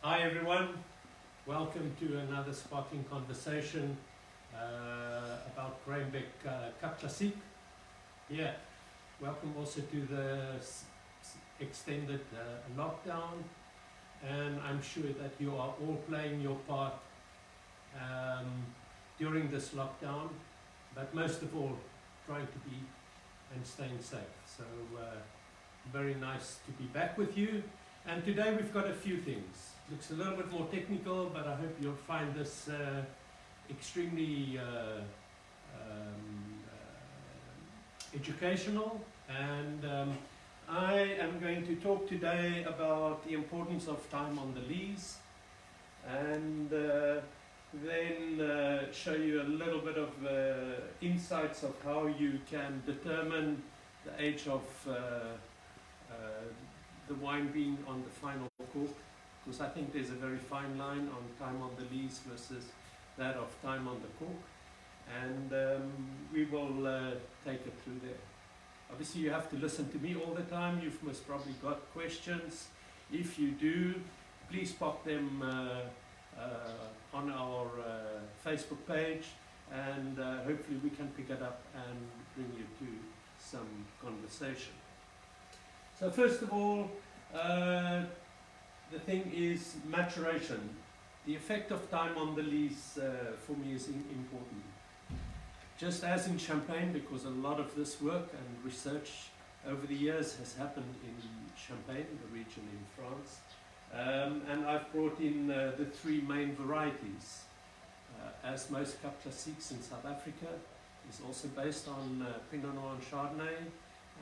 Hi everyone, welcome to another sparkling conversation about Graham Beck Cap Classique. Yeah, welcome also to the extended lockdown, and I'm sure that you are all playing your part during this lockdown, but most of all trying to be and staying safe. So very nice to be back with you. And today we've got a few things. Looks a little bit more technical, but I hope you'll find this extremely educational. And I am going to talk today about the importance of time on the lees, and then show you a little bit of insights of how you can determine the age of the wine being on the final cork, because I think there's a very fine line on time on the lees versus that of time on the cork, and we will take it through there. Obviously you have to listen to me all the time. You've most probably got questions. If you do, please pop them on our Facebook page, and hopefully we can pick it up and bring you to some conversation. So first of all, the thing is maturation. The effect of time on the lees for me is important. Just as in Champagne, because a lot of this work and research over the years has happened in Champagne, the region in France, and I've brought in the three main varieties. As most Cap Classiques in South Africa is also based on Pinot Noir and Chardonnay.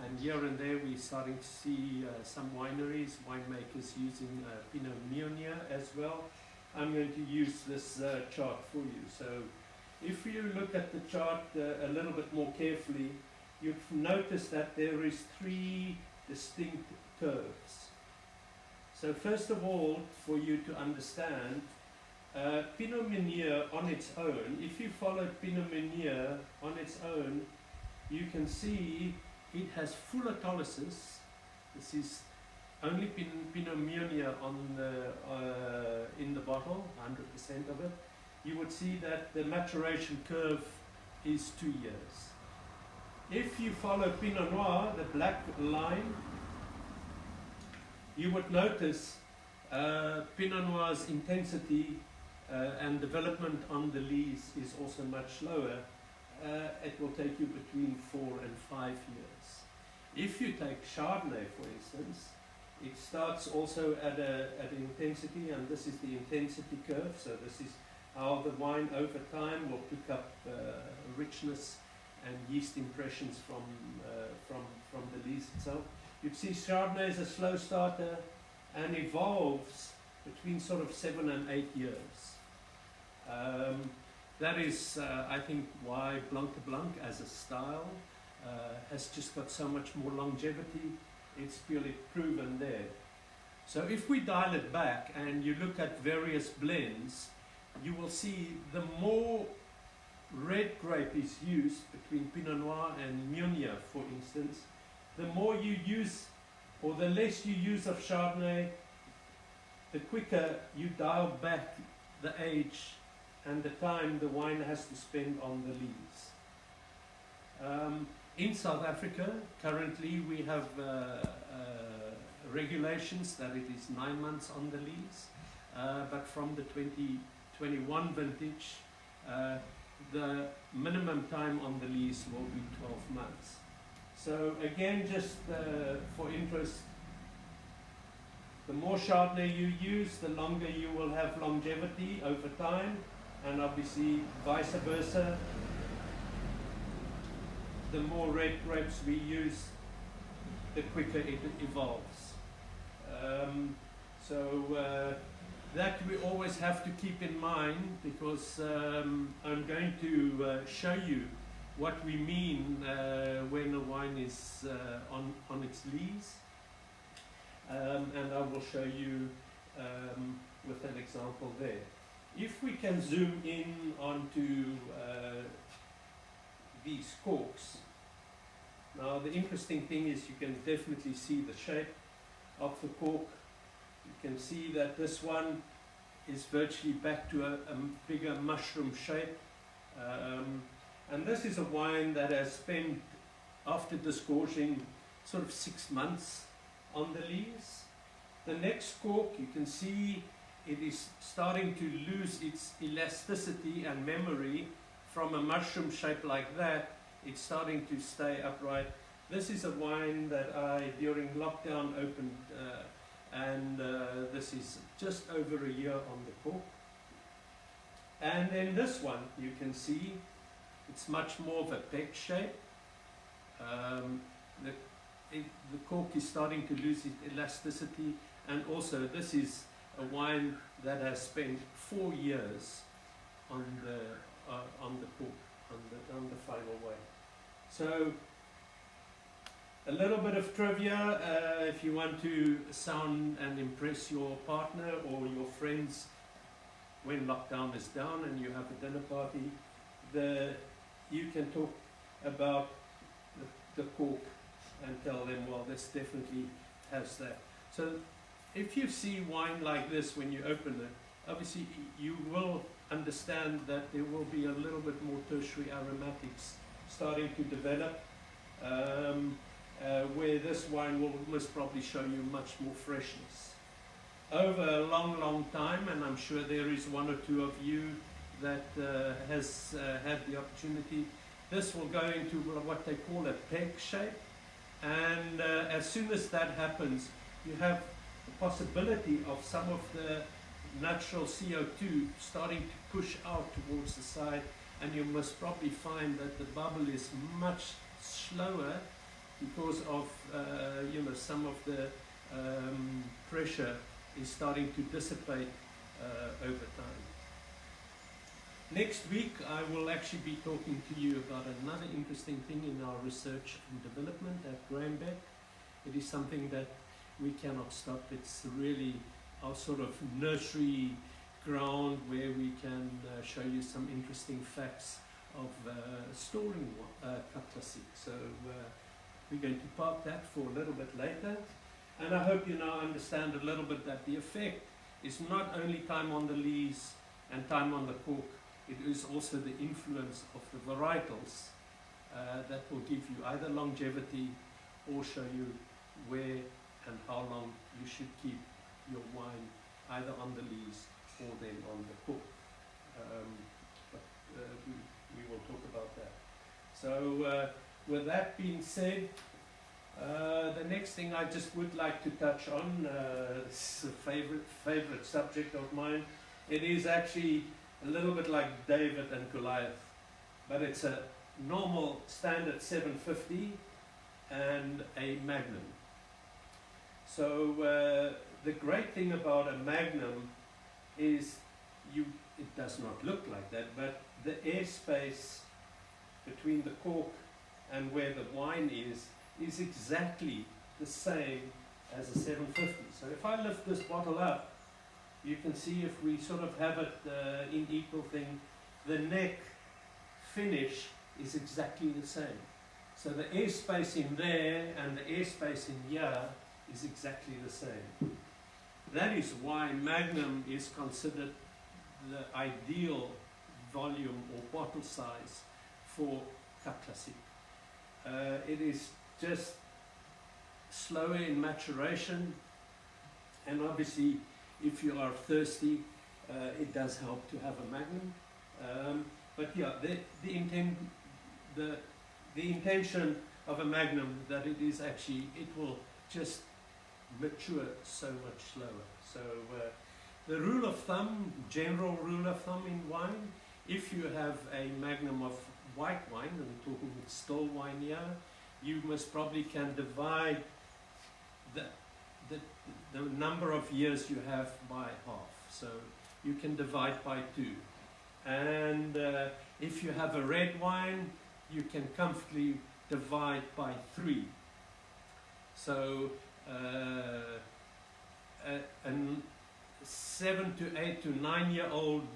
And here and there we're starting to see some wineries, winemakers using Pinot Meunier as well. I'm going to use this chart for you. So if you look at the chart a little bit more carefully, you'll notice that there is three distinct curves. So first of all, for you to understand, Pinot Meunier on its own, if you follow Pinot Meunier on its own, you can see it has full autolysis. This is only Pinot Meunier on the, in the bottle, 100% of it. You would see that the maturation curve is 2 years. If you follow Pinot Noir, the black line, you would notice Pinot Noir's intensity and development on the lees is also much lower. It will take you between 4 and 5 years. If you take Chardonnay, for instance, it starts also at an intensity, and this is the intensity curve. So this is how the wine over time will pick up richness and yeast impressions from the lees itself. You'd see Chardonnay is a slow starter and evolves between sort of 7 and 8 years. That is, I think, why Blanc de Blanc as a style has just got so much more longevity. It's purely proven there. So if we dial it back and you look at various blends, you will see the more red grape is used between Pinot Noir and Meunier, for instance, the more you use, or the less you use of Chardonnay, the quicker you dial back the age and the time the wine has to spend on the lees. In South Africa, currently we have regulations that it is 9 months on the lees, but from the 2021 vintage, the minimum time on the lees will be 12 months. So again, just for interest, the more Chardonnay you use, the longer you will have longevity over time, and obviously vice versa. The more red grapes we use, the quicker it evolves. That we always have to keep in mind, because I'm going to show you what we mean when a wine is on its lees, and I will show you with an example there. If we can zoom in onto these corks. Now the interesting thing is you can definitely see the shape of the cork. You can see that this one is virtually back to a bigger mushroom shape. And this is a wine that has spent, after disgorging, sort of 6 months on the lees. The next cork, you can see it is starting to lose its elasticity and memory. From a mushroom shape like that, it's starting to stay upright. This is a wine that I, during lockdown, opened, and this is just over a year on the cork. And then this one, you can see, it's much more of a peck shape. The cork is starting to lose its elasticity, and also this is a wine that has spent 4 years on the cork, on the final way. So a little bit of trivia, if you want to sound and impress your partner or your friends when lockdown is down and you have a dinner party, you can talk about the cork and tell them, well, this definitely has that. So if you see wine like this when you open it, obviously you will understand that there will be a little bit more tertiary aromatics starting to develop, where this wine will most probably show you much more freshness. Over a long, long time, and I'm sure there is one or two of you that has had the opportunity, this will go into what they call a peg shape, and as soon as that happens, you have the possibility of some of the natural CO2 starting to push out towards the side, and you must probably find that the bubble is much slower because of some of the pressure is starting to dissipate over time. Next week I will actually be talking to you about another interesting thing in our research and development at Graham Beck. It is something that we cannot stop. It's really our sort of nursery ground where we can show you some interesting facts of storing Cap Classique. So we're going to park that for a little bit later. And I hope you now understand a little bit that the effect is not only time on the lees and time on the cork, it is also the influence of the varietals that will give you either longevity or show you where and how long you should keep your wine either on the lees or then on the cork. We will talk about that. So with that being said, the next thing I just would like to touch on, it's a favorite subject of mine. It is actually a little bit like David and Goliath, but it's a normal standard 750 and a Magnum. So the great thing about a Magnum is it does not look like that, but the airspace between the cork and where the wine is exactly the same as a 750. So if I lift this bottle up, you can see if we sort of have it in equal thing, the neck finish is exactly the same. So the airspace in there and the airspace in here is exactly the same. That is why Magnum is considered the ideal volume or bottle size for Cap Classique. It is just slower in maturation, and obviously if you are thirsty, it does help to have a Magnum. But yeah, the intention of a Magnum that it is actually, it will just mature so much slower. So the rule of thumb, general rule of thumb in wine, if you have a Magnum of white wine, and we're talking still wine here, you most probably can divide the number of years you have by half. So you can divide by 2. And if you have a red wine, you can comfortably divide by 3. So a 7 to 8 to 9-year-old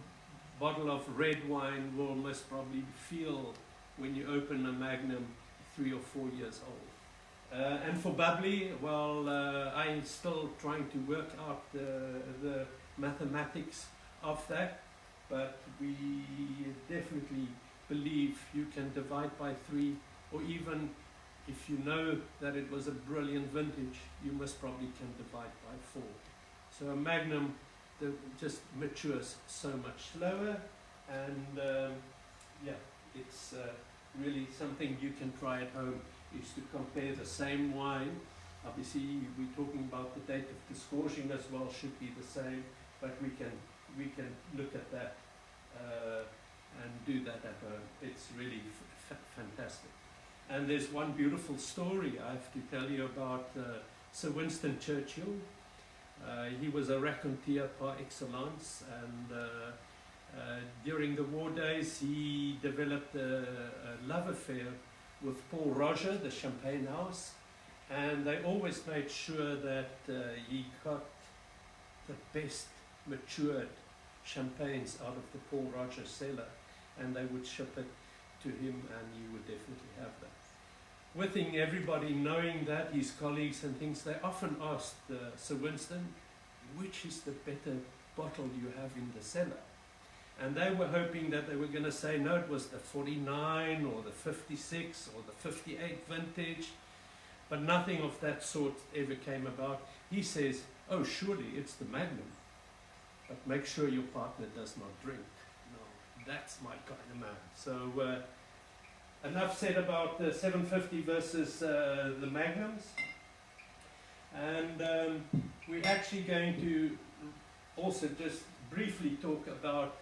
bottle of red wine will most probably feel, when you open a Magnum, 3 or 4 years old. And for bubbly, well, I'm still trying to work out the mathematics of that, but we definitely believe you can divide by 3, or even if you know that it was a brilliant vintage, you most probably can divide by 4. So a Magnum just matures so much slower, and yeah, it's really something you can try at home, is to compare the same wine. Obviously we're talking about the date of disgorging as well, should be the same, but we can look at that and do that at home. It's really fantastic. And there's one beautiful story I have to tell you about Sir Winston Churchill. He was a raconteur par excellence, and during the war days he developed a love affair with Paul Roger, the champagne house, and they always made sure that he got the best matured champagnes out of the Paul Roger cellar, and they would ship it to him, and he would definitely have that. Within everybody knowing that, his colleagues and things, they often asked Sir Winston, which is the better bottle you have in the cellar? And they were hoping that they were going to say, no, it was the 49 or the 56 or the 58 vintage, but nothing of that sort ever came about. He says, oh, surely it's the Magnum, but make sure your partner does not drink. No, that's my kind of man. So enough said about the 750 versus the Magnums. And we're actually going to also just briefly talk about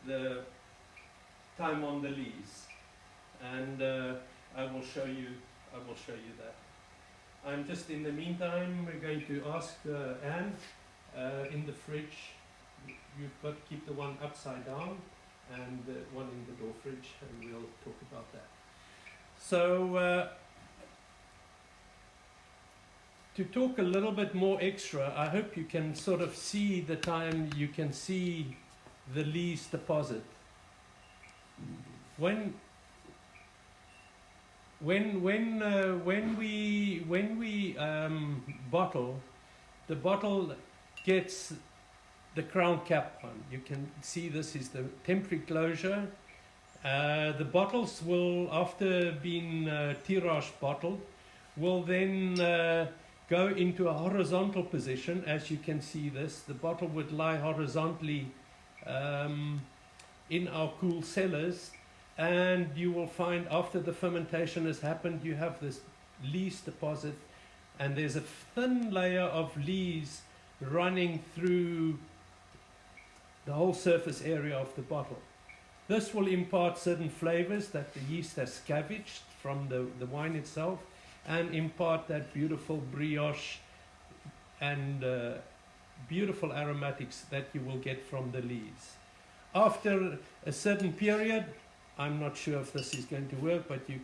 the time on the lees, and I will show you that. I'm just, in the meantime, we're going to ask Anne in the fridge. You've got to keep the one upside down and one in the door fridge, and we'll talk about that. So to talk a little bit more extra, I hope you can sort of see the time, you can see the lees deposit. When we bottle, the bottle gets the crown cap on. You can see this is the temporary closure. The bottles will, after being tirage bottled, will then go into a horizontal position. As you can see this, the bottle would lie horizontally in our cool cellars, and you will find after the fermentation has happened, you have this lees deposit, and there's a thin layer of lees running through the whole surface area of the bottle. This will impart certain flavors that the yeast has scavenged from the wine itself, and impart that beautiful brioche and beautiful aromatics that you will get from the lees. After a certain period, I'm not sure if this is going to work, but you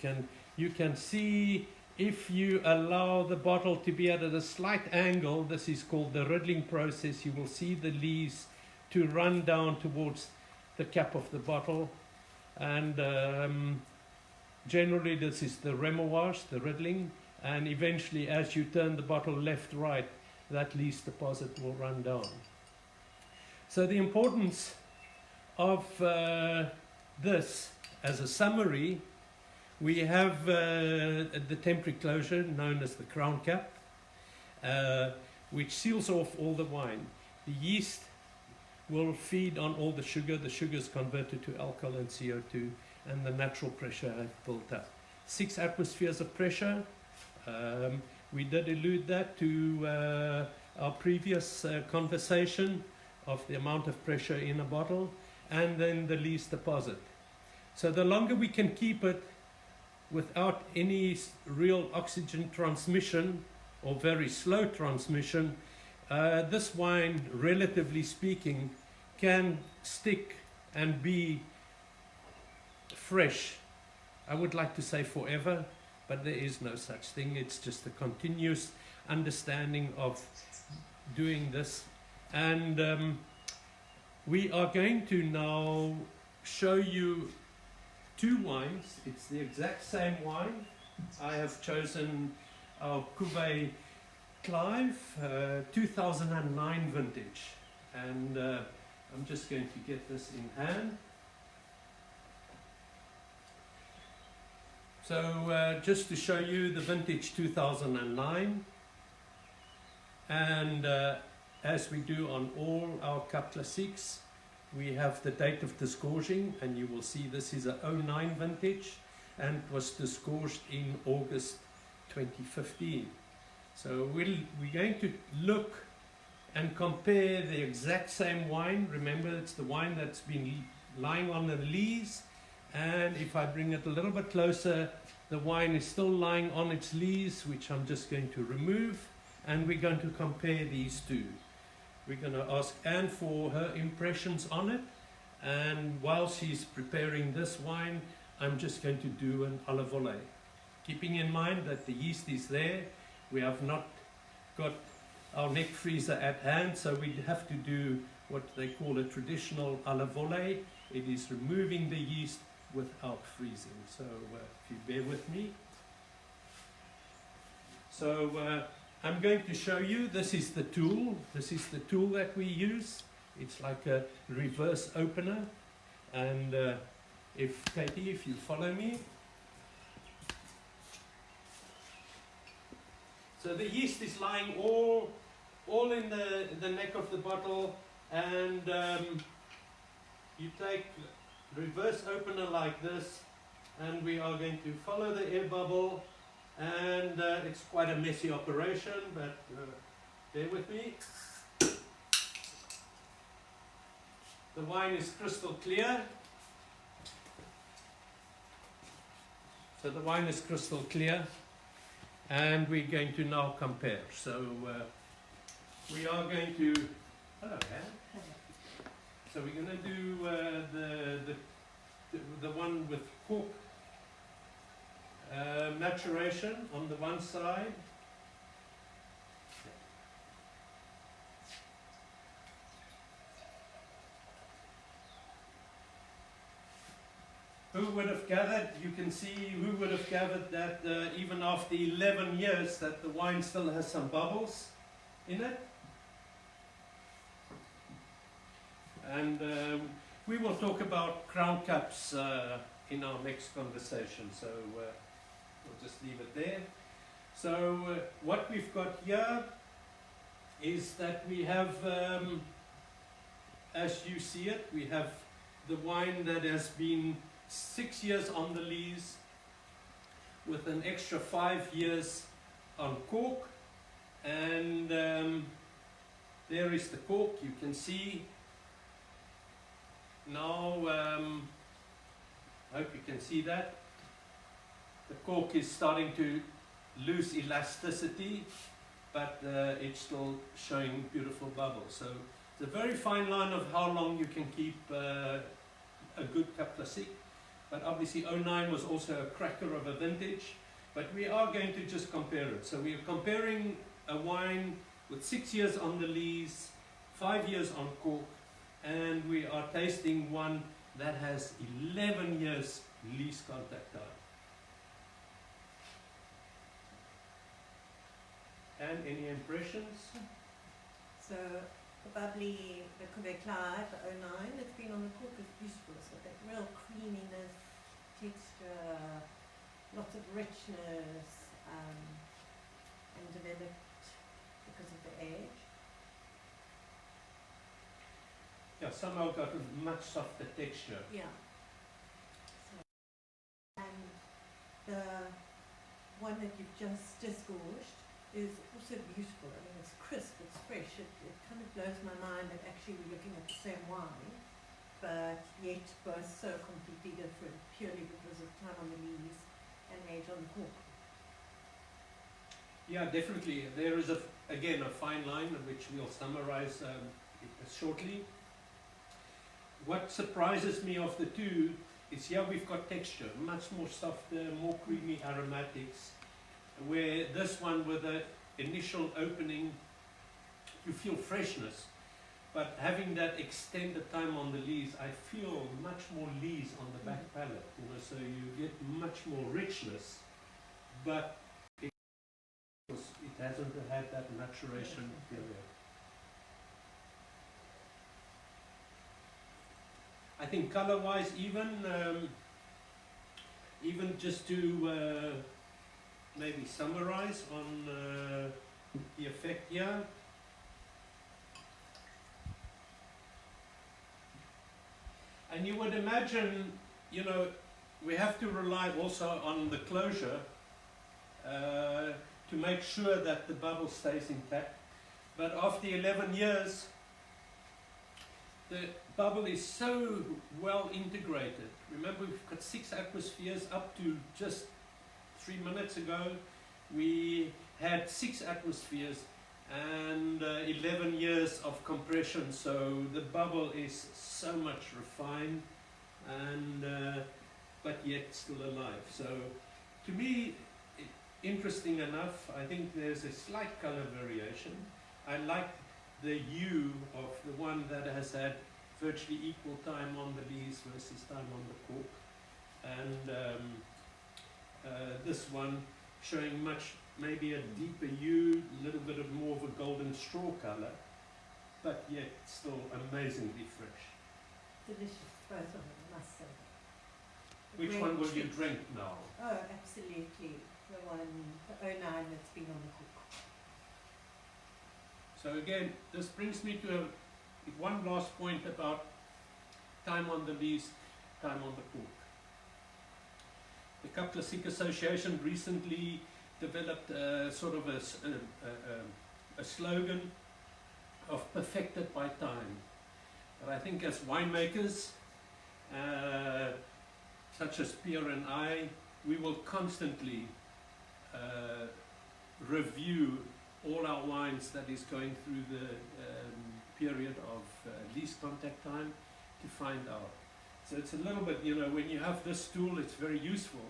can see, if you allow the bottle to be at a slight angle, this is called the riddling process, you will see the lees to run down towards the cap of the bottle, and generally this is the remouage, the riddling, and eventually as you turn the bottle left, right, that lees deposit will run down. So the importance of this, as a summary, we have the temporary closure known as the crown cap, which seals off all the wine. The yeast will feed on all the sugar is converted to alcohol and CO2, and the natural pressure has built up. 6 atmospheres of pressure. We did allude that to our previous conversation of the amount of pressure in a bottle, and then the lees deposit. So the longer we can keep it without any real oxygen transmission or very slow transmission, this wine, relatively speaking, can stick and be fresh. I would like to say forever, but there is no such thing. It's just a continuous understanding of doing this. And we are going to now show you 2 wines. It's the exact same wine, I have chosen our Cuvée Clive 2009 vintage, and I'm just going to get this in hand. So just to show you the vintage 2009, and as we do on all our Cap Classiques, we have the date of disgorging, and you will see this is a 09 vintage and was disgorged in August 2015. So we're going to look and compare the exact same wine. Remember, it's the wine that's been lying on the lees, and if I bring it a little bit closer, the wine is still lying on its lees, which I'm just going to remove, and we're going to compare these two. We're going to ask Anne for her impressions on it, and while she's preparing this wine, I'm just going to do an à la volée. Keeping in mind that the yeast is there, we have not got our neck freezer at hand, so we have to do what they call a traditional à la volée. It is removing the yeast without freezing. So if you bear with me. So I'm going to show you, this is the tool. This is the tool that we use. It's like a reverse opener. And Katie, if you follow me. So the yeast is lying all in the neck of the bottle, and you take reverse opener like this, and we are going to follow the air bubble, and it's quite a messy operation, but bear with me. The wine is crystal clear. So the wine is crystal clear, and we're going to now compare. So we are going to, hello Anne. So we're going to do the one with cork maturation on the one side. Who would have gathered, you can see who would have gathered that even after 11 years that the wine still has some bubbles in it. And we will talk about crown caps in our next conversation, so we'll just leave it there. So what we've got here is that we have, as you see it, we have the wine that has been 6 years on the lees with an extra 5 years on cork, and there is the cork. You can see now, I hope you can see that the cork is starting to lose elasticity, but it's still showing beautiful bubbles. So it's a very fine line of how long you can keep a good Cap Classique. But obviously 09 was also a cracker of a vintage, but we are going to just compare it. So we are comparing a wine with 6 years on the lees, 5 years on cork, and we are tasting one that has 11 years lees contact time. And any impressions? So the bubbly, the Cuvée Clive, the 09, it's been on the cork, is beautiful. So that real creaminess, texture, lots of richness, and developed because of the age. Yeah, somehow got a much softer texture. Yeah. So, and the one that you've just disgorged is also beautiful. I mean, it's crisp, it's fresh. It kind of blows my mind that actually we're looking at the same wine, but yet both so completely different, purely because of time on the lees and age on the cork. Yeah, definitely. There is, again, a fine line which we'll summarize shortly. What surprises me of the two is, yeah, we've got texture, much more softer, more creamy aromatics, where this one with the initial opening, you feel freshness, but having that extended time on the lees, I feel much more lees on the back palate, you know, so you get much more richness but it hasn't had that maturation period. I think color-wise, even just to maybe summarize on the effect here. And you would imagine, you know, we have to rely also on the closure to make sure that the bubble stays intact. But after 11 years, the bubble is so well integrated. Remember, we've got 6 atmospheres. Up to just 3 minutes ago, we had 6 atmospheres and 11 years of compression. So the bubble is so much refined and but yet still alive. So to me, interesting enough, I think there's a slight color variation. I like the hue of the one that has had virtually equal time on the lees versus time on the cork, and this one showing maybe a deeper hue, a little bit of more of a golden straw color, but yet still amazingly fresh. Delicious, both of them, I must say. Which Great one will you treat. drink now? Oh, absolutely. The 09 that's been on the hook. So again, this brings me to one last point about time on the lees, time on the cork. The Cap Classique Association recently developed sort of a slogan of perfected by time. But I think as winemakers, such as Pieter and I, we will constantly review all our wines that is going through the period of least contact time to find out. So it's a little bit, you know, when you have this tool, it's very useful.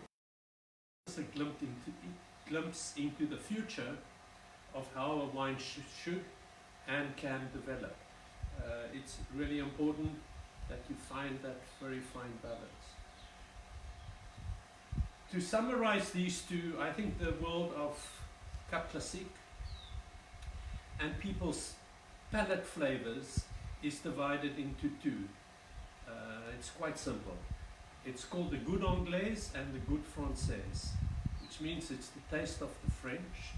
It's a glimpse into the future of how a wine should and can develop. It's really important that you find that very fine balance. To summarize these two, I think the world of Cap Classique and people's palate flavors is divided into two. It's quite simple. It's called the Good Anglaise and the Good Française, which means it's the taste of the French.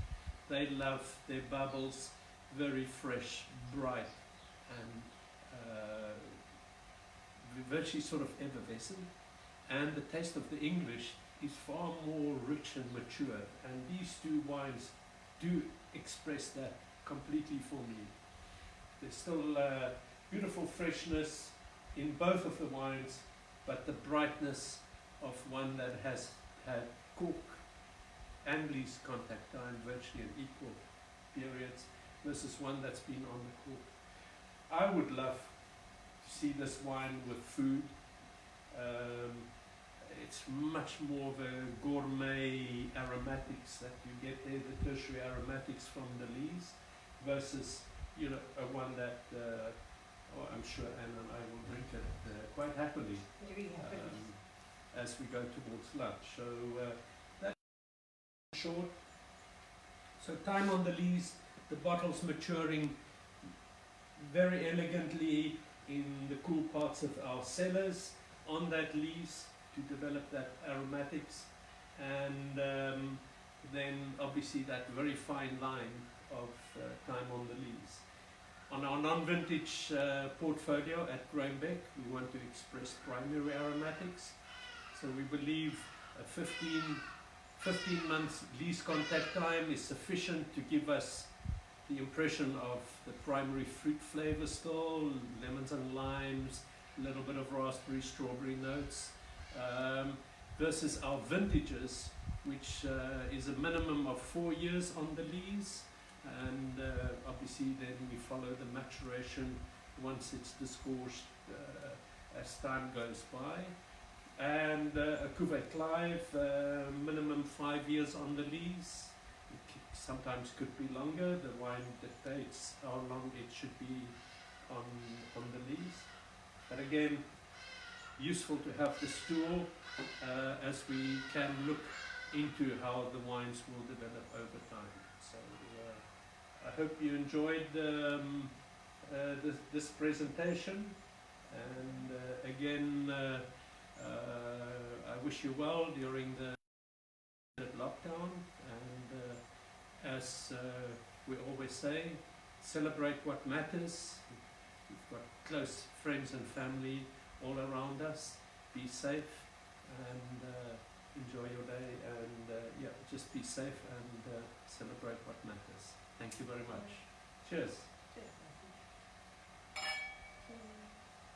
They love their bubbles very fresh, bright, and virtually sort of effervescent. And the taste of the English is far more rich and mature. And these two wines do express that completely for me. There's still beautiful freshness in both of the wines, but the brightness of one that has had cork and least contact time virtually in equal periods versus one that's been on the cork. I would love to see this wine with food. It's much more of a gourmet aromatics that you get there, the tertiary aromatics from the lees, versus, you know, a one that I'm sure Anne and I will drink it quite happily as we go towards lunch. So that's short. So time on the lees, the bottle's maturing very elegantly in the cool parts of our cellars on that lees to develop that aromatics, and then obviously that very fine line of time on the lees. On our non-vintage portfolio at Graham Beck, we want to express primary aromatics. So we believe a 15 months least contact time is sufficient to give us the impression of the primary fruit flavor still, lemons and limes, a little bit of raspberry, strawberry notes, versus our vintages, which is a minimum of 4 years on the lees. And obviously then we follow the maturation once it's disgorged as time goes by. And a Cuvée Clive, minimum 5 years on the lees. It sometimes could be longer. The wine dictates how long it should be on the lees. But again, useful to have this tool as we can look into how the wines will develop over time. So I hope you enjoyed this presentation, and again I wish you well during the lockdown, and as we always say, celebrate what matters. We've got close friends and family all around us. Be safe and enjoy your day, and yeah, just be safe and celebrate what matters. Thank you very much. Cheers. Cheers.